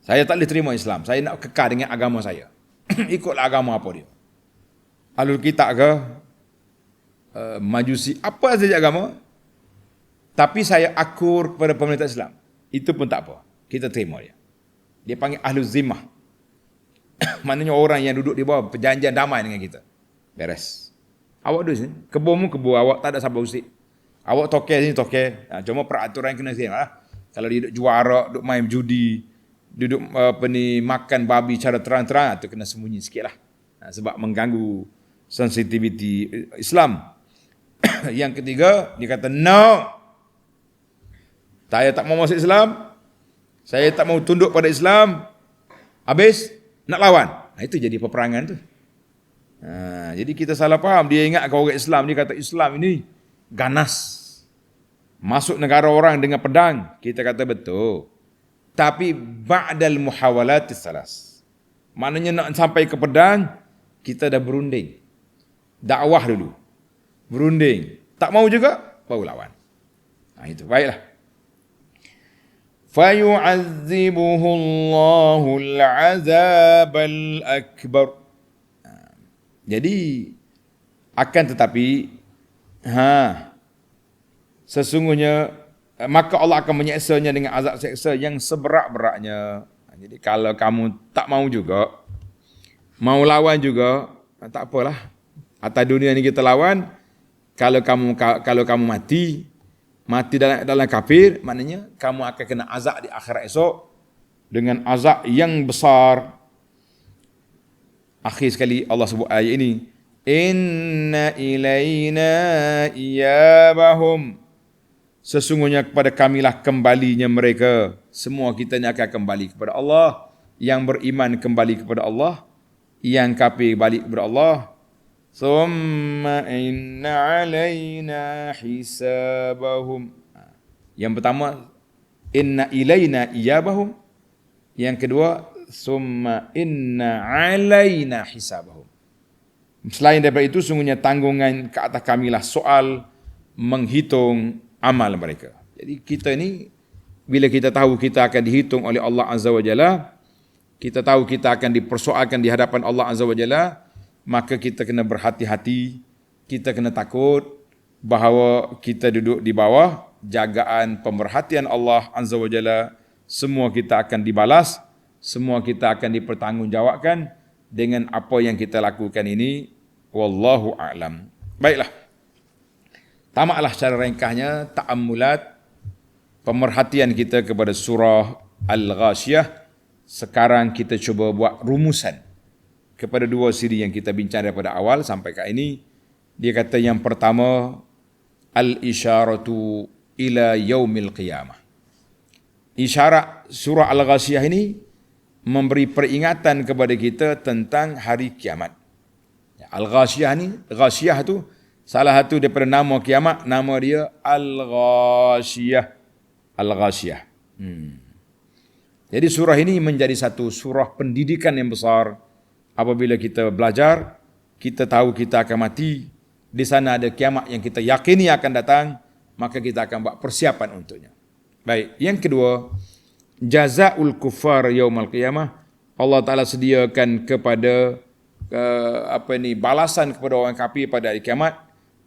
Saya tak boleh terima Islam. Saya nak kekal dengan agama saya. Ikutlah agama apa dia. Ahlul Kitab ke, Majusi, apa saja agama. Tapi saya akur kepada pemerintah Islam. Itu pun tak apa. Kita terima dia. Dia panggil Ahlul Zimmah. Maknanya orang yang duduk di bawah perjanjian damai dengan kita. Beres. Awak duduk sini, kebunmu kebun, awak tak ada sabar usik. Awak tokel sini tokel. Cuma peraturan yang kena terima lah. Kalau dia duduk jual arak, duduk main judi, duduk makan babi cara terang-terang, itu kena sembunyi sikit lah. Sebab mengganggu sensitiviti Islam. Yang ketiga, dia kata no. Saya tak mau masuk Islam. Saya tak mau tunduk pada Islam. habis nak lawan. Itu jadi peperangan tu. Jadi kita salah faham. Dia ingat kalau orang Islam, dia kata Islam ini ganas. Masuk negara orang dengan pedang. Kita kata betul. Tapi ba'dal muhawalatis salas. Maknanya nak sampai ke pedang, kita dah berunding. Dakwah dulu. Berunding. Tak mau juga, baru lawan. Itu, baiklah. فَيُعَذِّبُهُ اللَّهُ الْعَذَابَ الْأَكْبَرُ. Jadi, akan tetapi, sesungguhnya, maka Allah akan menyeksanya dengan azab seksa yang seberat-beratnya. Jadi kalau kamu tak mau juga, mau lawan juga, tak apalah. Atas dunia ni kita lawan, kalau kamu mati dalam kafir, maknanya kamu akan kena azab di akhirat esok dengan azab yang besar. Akhir sekali Allah sebut ayat ini, inna ilaina iyabahum. Sesungguhnya kepada kamilah kembalinya mereka. Semua kita ni akan kembali kepada Allah. Yang beriman kembali kepada Allah. Yang kafir balik kepada Allah. Thumma inna alaina hisabahum. Yang pertama, inna ilaina iyabahum. Yang kedua, thumma inna alaina hisabahum. Selain daripada itu, sungguhnya tanggungan ke atas kamilah soal menghitung amal mereka. Jadi kita ni, bila kita tahu kita akan dihitung oleh Allah Azza wa Jalla, kita tahu kita akan dipersoalkan di hadapan Allah Azza wa Jalla, maka kita kena berhati-hati, kita kena takut bahawa kita duduk di bawah jagaan pemerhatian Allah Azza wa Jalla. Semua kita akan dibalas, semua kita akan dipertanggungjawabkan dengan apa yang kita lakukan ini. Wallahu a'lam. Baiklah. Tamaklah secara ringkasnya ta'ammulat pemerhatian kita kepada surah Al-Ghashiyah. Sekarang kita cuba buat rumusan kepada dua siri yang kita bincang daripada awal sampai ke ini. Dia kata yang pertama, al-isyaratu ila yaumil qiyamah. Isyarat surah Al-Ghashiyah ini memberi peringatan kepada kita tentang hari kiamat. Al-Ghashiyah ni, Ghashiyah tu salah satu daripada nama kiamat, nama dia Al-Ghashiyah. Al-Ghashiyah. Jadi surah ini menjadi satu surah pendidikan yang besar. Apabila kita belajar, kita tahu kita akan mati, di sana ada kiamat yang kita yakini akan datang, maka kita akan buat persiapan untuknya. Baik, yang kedua, jazaul kuffar yaumal qiyamah. Allah Ta'ala sediakan kepada balasan kepada orang kafir pada hari kiamat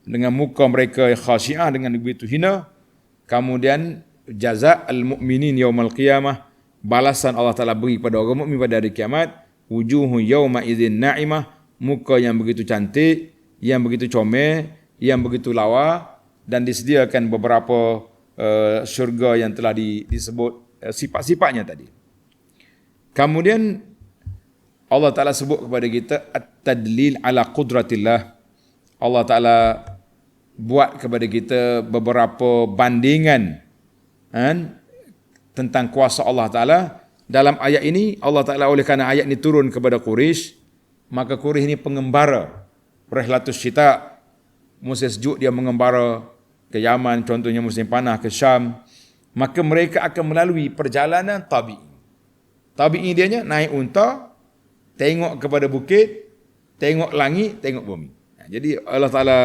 dengan muka mereka khasyiah dengan begitu hina. Kemudian jaza al-mu'minin yaumal qiyamah, balasan Allah Ta'ala beri kepada orang mukmin pada hari kiamat, wujuhu yauma idzin na'imah, muka yang begitu cantik, yang begitu comel, yang begitu lawa, dan disediakan beberapa syurga yang telah disebut sifat-sifatnya tadi. Kemudian Allah Ta'ala sebut kepada kita at-tadlil ala qudratillah. Allah Ta'ala buat kepada kita beberapa bandingan tentang kuasa Allah Ta'ala. Dalam ayat ini, Allah Ta'ala oleh kerana ayat ini turun kepada Quraisy, maka Quraisy ini pengembara. Rihlatus Syita, musim sejuk dia mengembara ke Yaman, contohnya musim panas ke Syam. Maka mereka akan melalui perjalanan tabi'i. Tabi'i dianya naik unta, tengok kepada bukit, tengok langit, tengok bumi. Jadi Allah Ta'ala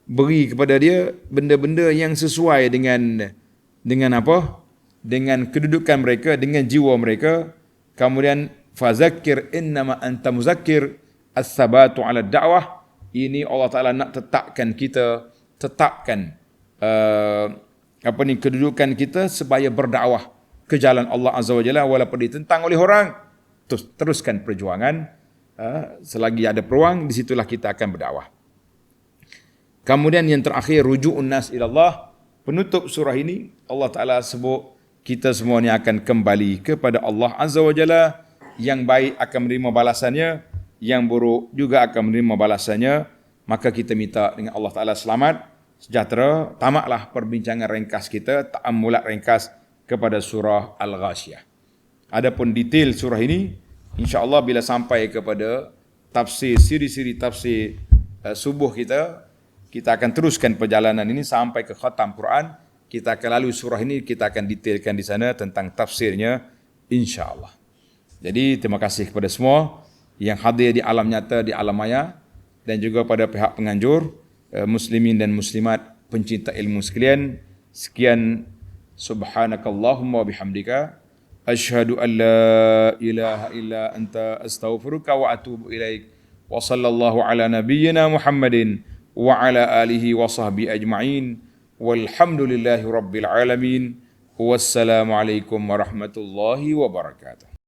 beri kepada dia benda-benda yang sesuai dengan apa? Dengan kedudukan mereka, dengan jiwa mereka. Kemudian fazakir innama anta muzakkir, as-sabatu ala da'wah. Ini Allah Ta'ala nak tetapkan kita, kedudukan kita supaya berdakwah ke jalan Allah Azza wa Jalla walaupun ditentang oleh orang. Teruskan perjuangan, selagi ada peluang, di situlah kita akan berdakwah. Kemudian yang terakhir, ruju'un nas ilallah. Penutup surah ini Allah Ta'ala sebut kita semua ni akan kembali kepada Allah Azza wa Jalla. Yang baik akan menerima balasannya, yang buruk juga akan menerima balasannya. Maka kita minta dengan Allah Ta'ala selamat, sejahtera. Tamaklah perbincangan ringkas kita, ta'ammulat ringkas kepada surah Al-Ghashiyah. Adapun detail surah ini InsyaAllah bila sampai kepada tafsir, siri-siri tafsir subuh kita akan teruskan perjalanan ini sampai ke khatam Quran. Kita akan lalui surah ini, kita akan detailkan di sana tentang tafsirnya, insyaAllah. Jadi terima kasih kepada semua yang hadir di alam nyata, di alam maya, dan juga pada pihak penganjur, muslimin dan muslimat, pencinta ilmu sekalian. Sekian, subhanakallahumma bihamdika, asyhadu an la ilaha illa anta astaghfiruka wa atubu ilaik. Wa sallallahu ala nabiyyina Muhammadin wa ala alihi wa sahbihi ajma'in. Walhamdulillahi rabbil alamin. Wassalamualaikum warahmatullahi wabarakatuh.